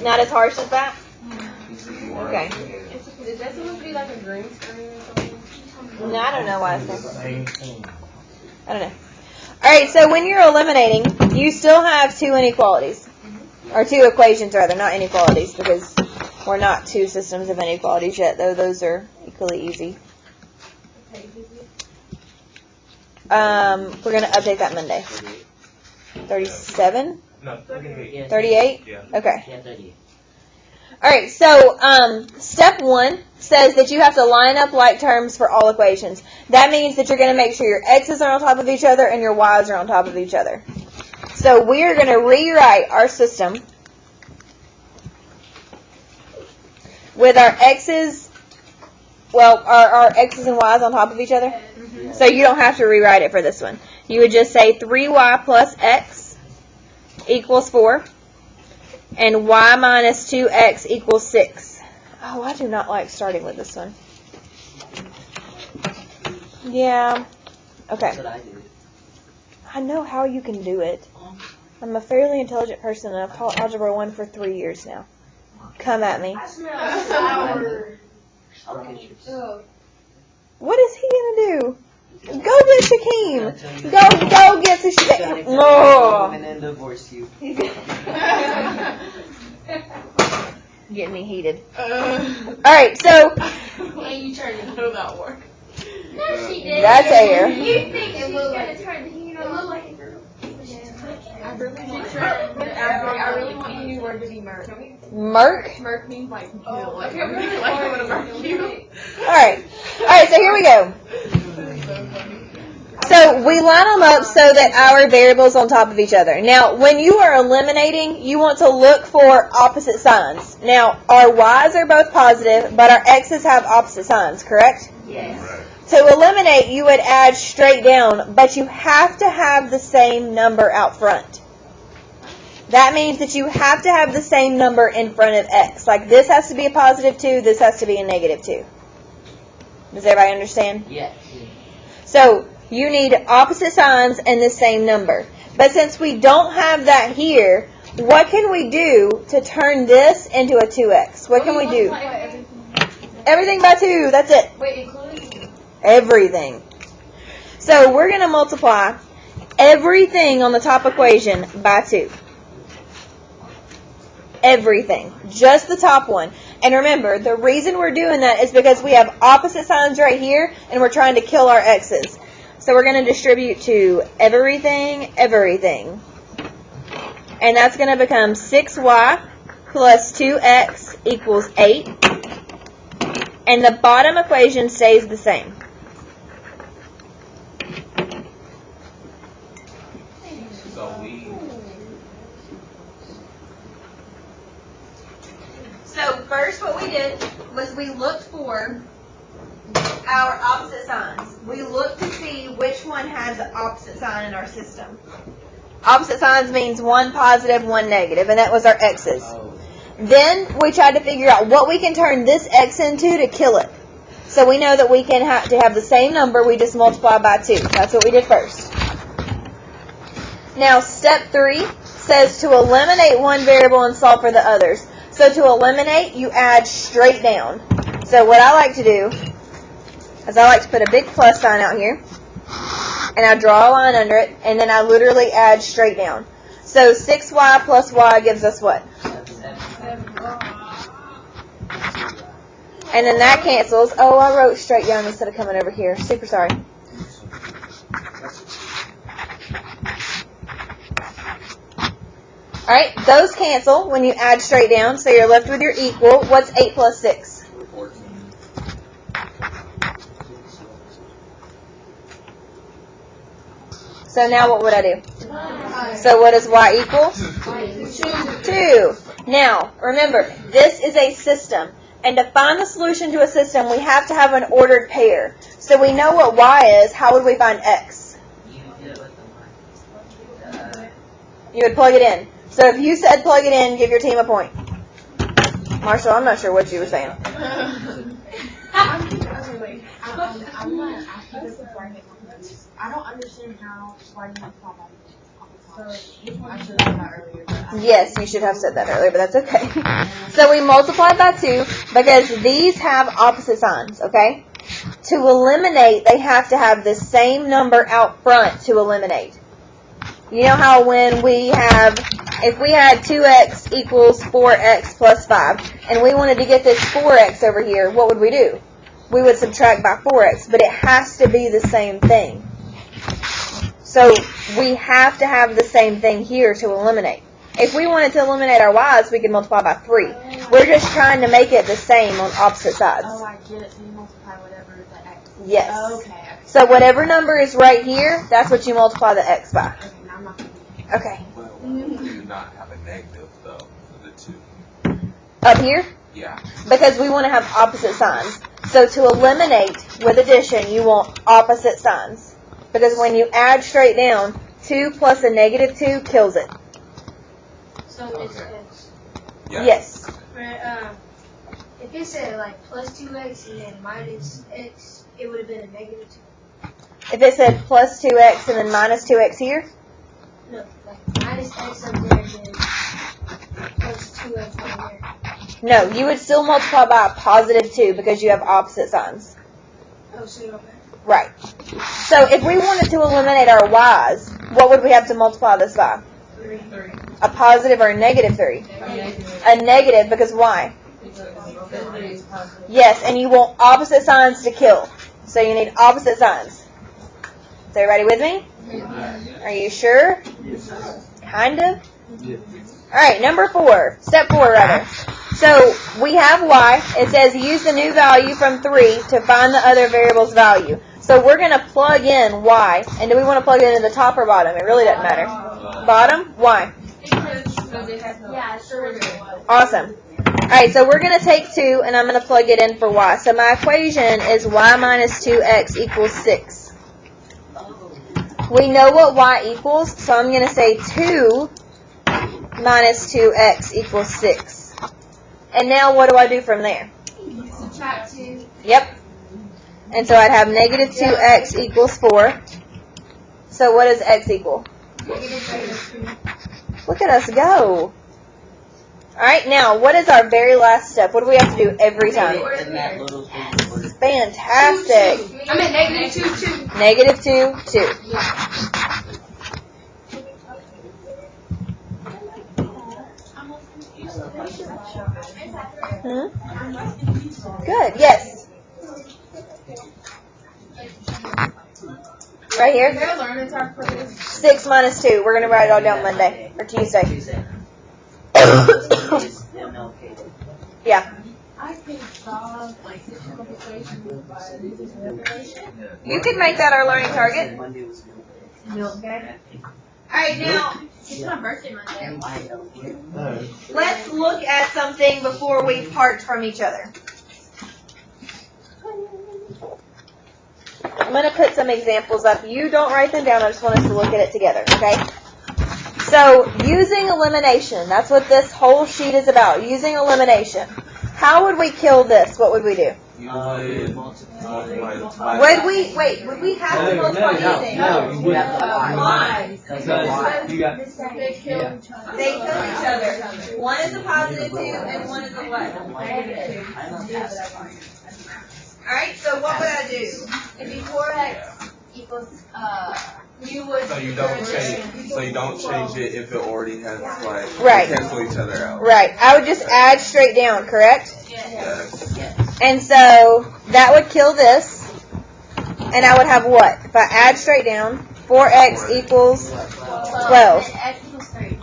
Not as harsh as that? Okay. Is that supposed to be like a green screen or something? No, I don't know why it's there. I don't know. Alright, so when you're eliminating, you still have two inequalities. Or two equations, rather, not inequalities, because we're not two systems of inequalities yet, though those are equally easy. We're going to update that Monday. 37? No, 38. 38? Yeah. Okay. Yeah, 38. Alright, so step 1 says that you have to line up like terms for all equations. That means that you're going to make sure your x's are on top of each other and your y's are on top of each other. So we are going to rewrite our system with our x's, our x's and y's on top of each other. Mm-hmm. So you don't have to rewrite it for this one. You would just say 3y plus x equals 4. And y minus 2x equals 6. Oh, I do not like starting with this one. Yeah. Okay. That's what I do. I know how you can do it. I'm a fairly intelligent person, and I've taught Algebra 1 for 3 years now. Come at me. I smell sour. I'll get yours. What is he going to do? Go get Shaquem. Go get the Shaquem. No. And then divorce you. Getting me heated. Alright, so. When you trying to know that work? No, she didn't. That's air. You think she's going to turn the heat on? It looked like a girl. I really want the new word to be murk. Merc? Murk means like kill. Like I really like to murk you. Alright, so here we go. So we line them up so that our variables on top of each other. Now, when you are eliminating, you want to look for opposite signs. Now, our y's are both positive, but our x's have opposite signs, correct? Yes. To eliminate, you would add straight down, but you have to have the same number out front. That means that you have to have the same number in front of x. Like this has to be a positive 2, this has to be a negative 2. Does everybody understand? Yes. So, you need opposite signs and the same number. But since we don't have that here, what can we do to turn this into a 2x? What can we do? Everything by 2. That's it. Wait, including Everything. So, we're going to multiply everything on the top equation by 2. Everything. Just the top one. And remember, the reason we're doing that is because we have opposite signs right here, and we're trying to kill our x's. So we're going to distribute to everything. And that's going to become 6y plus 2x equals 8. And the bottom equation stays the same. So first what we did was we looked for our opposite signs. We looked to see which one has the opposite sign in our system. Opposite signs means one positive, one negative, and that was our x's. Then we tried to figure out what we can turn this x into to kill it. So we know that we can have the same number, we just multiply by 2. That's what we did first. Now step 3 says to eliminate one variable and solve for the others. So to eliminate, you add straight down. So what I like to do is I like to put a big plus sign out here, and I draw a line under it, and then I literally add straight down. So 6y plus y gives us what? And then that cancels. Oh, I wrote straight down instead of coming over here. Super sorry. Alright, those cancel when you add straight down, so you're left with your equal. What's 8 plus 6? 14. So now what would I do? So what does y equal? 2. Now, remember, this is a system. And to find the solution to a system, we have to have an ordered pair. So we know what y is. How would we find x? You would plug it in. So if you said plug it in, give your team a point. Marshall, I'm not sure what you were saying. I'm not asking this before I get confused. I don't understand how why you have to talk about I should have done that earlier. Yes, you should have said that earlier, but that's okay. So we multiply by 2 because these have opposite signs, okay? To eliminate, they have to have the same number out front to eliminate. You know how when we have, if we had 2x equals 4x plus 5, and we wanted to get this 4x over here, what would we do? We would subtract by 4x, but it has to be the same thing. So we have to have the same thing here to eliminate. If we wanted to eliminate our y's, we could multiply by 3. We're just trying to make it the same on opposite sides. Oh, I get it. So you multiply whatever the x. Yes. Okay. So whatever number is right here, that's what you multiply the x by. Okay, now I'm not going to Okay. Well, do not have a negative though for the 2. Up here? Yeah. Because we want to have opposite signs. So to eliminate with addition, you want opposite signs. Because when you add straight down, 2 plus a negative 2 kills it. So Okay. Yeah. Yes. if it said like plus 2x and then minus x, it would have been a negative 2. If it said plus 2x and then minus 2x here, No, like minus x up there and then plus 2x over there. no, you would still multiply by a positive 2 because you have opposite signs. Oh, so okay. Right. So if we wanted to eliminate our y's, what would we have to multiply this by? 3. A positive or a negative 3? A negative, because why? Yes, and you want opposite signs to kill. So you need opposite signs. Is everybody with me? Are you sure? Kind of? Alright, step 4 rather. So we have y. It says use the new value from 3 to find the other variable's value. So we're going to plug in y. And do we want to plug it into the top or bottom? It really doesn't matter. Bottom? Why? Yeah, sure. Awesome. Alright, so we're going to take 2 and I'm going to plug it in for y. So my equation is y minus 2x equals 6. We know what y equals, so I'm going to say 2 minus 2x equals 6. And now what do I do from there? Subtract 2. Yep. And so I'd have negative 2x equals 4. So what does x equal? Look at us go. Alright, now what is our very last step? What do we have to do every time? In that little thing order. Fantastic. I'm at negative 2, 2. Negative 2, 2. Good, yes. Right here? 6 minus 2. We're going to write it all down Monday or Tuesday. Yeah. I can solve like difficult equations by using elimination. You could make that our learning target. Monday was Okay. Alright, now, It's my birthday Monday. let's look at something before we part from each other. I'm going to put some examples up. You don't write them down. I just want us to look at it together, okay? So, using elimination. That's what this whole sheet is about. Using elimination. How would we kill this? What would we do? You would multiply Would we have to multiply anything? No, you would have to Why? Because you got They kill each other. They kill each other. One is a positive 2 and one is a what? Negative. Alright, so what would I do? It'd be 4x equals, you would. So you don't change. So you don't change it if it already has like Right. cancel each other out. Right. I would just add straight down, correct? Yes. And so that would kill this. And I would have what? If I add straight down, 4x equals 12. And x equals 3.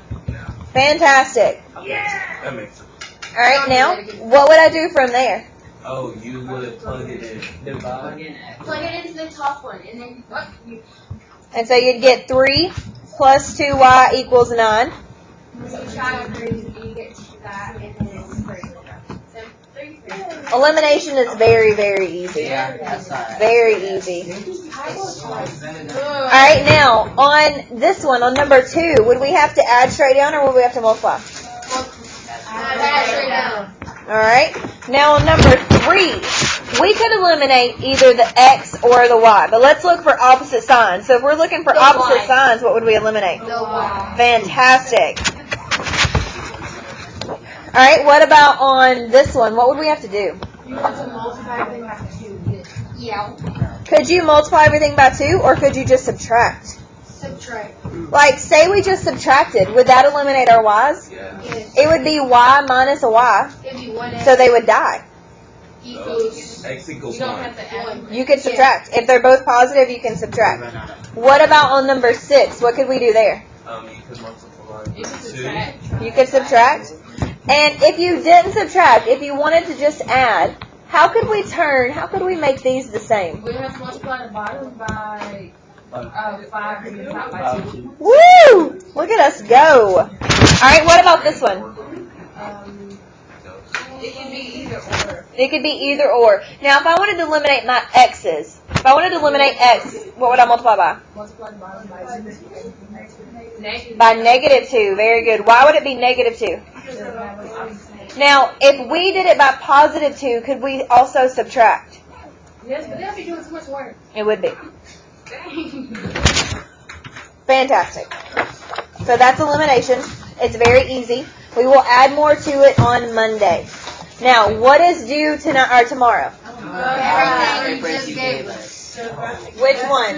Fantastic. That makes sense. Alright, now, what would I do from there? Oh, you would plug it in. Plug it into the top one, and then what? You And so you'd get 3 plus 2y equals 9. subtract 3, you get that, and then it's 3. So 3, 3. Elimination is very, very easy. Yeah, that's alright. Very easy. Alright, now, on this one, on number 2, would we have to add straight down or would we have to multiply? Add straight down. Alright, now on number 3, We could eliminate either the X or the Y, but let's look for opposite signs. So if we're looking for The opposite Y. signs, what would we eliminate? No Y. Fantastic. All right, what about on this one? What would we have to do? You have to multiply everything by 2. Yeah. Could you multiply everything by 2, or could you just subtract? Subtract. Like, say we just subtracted. Would that eliminate our Y's? Yeah. Yes. It would be Y minus a Y, It'd be 1X so they would die. equals X equals You don't 1. have to add. You could subtract. If they're both positive, you can subtract. Run out of- What about on number 6? What could we do there? You could multiply You can 2. subtract. You could subtract. And if you didn't subtract, if you wanted to just add, how could we make these the same? We have to multiply the bottom by 5 and the top by 2. Woo! Look at us go. All right, what about this one? It can be either or. It could be either or. Now, if I wanted to eliminate my X's, if I wanted to eliminate X, what would I multiply by? Multiply the bottom by 2. Negative. By -2. Very good. Why would it be -2? Now, if we did it by +2, could we also subtract? Yes, but they'll be doing too much work. It would be. Fantastic. So that's elimination. It's very easy. We will add more to it on Monday. Now, what is due tonight or tomorrow? everything you just gave us. Which one?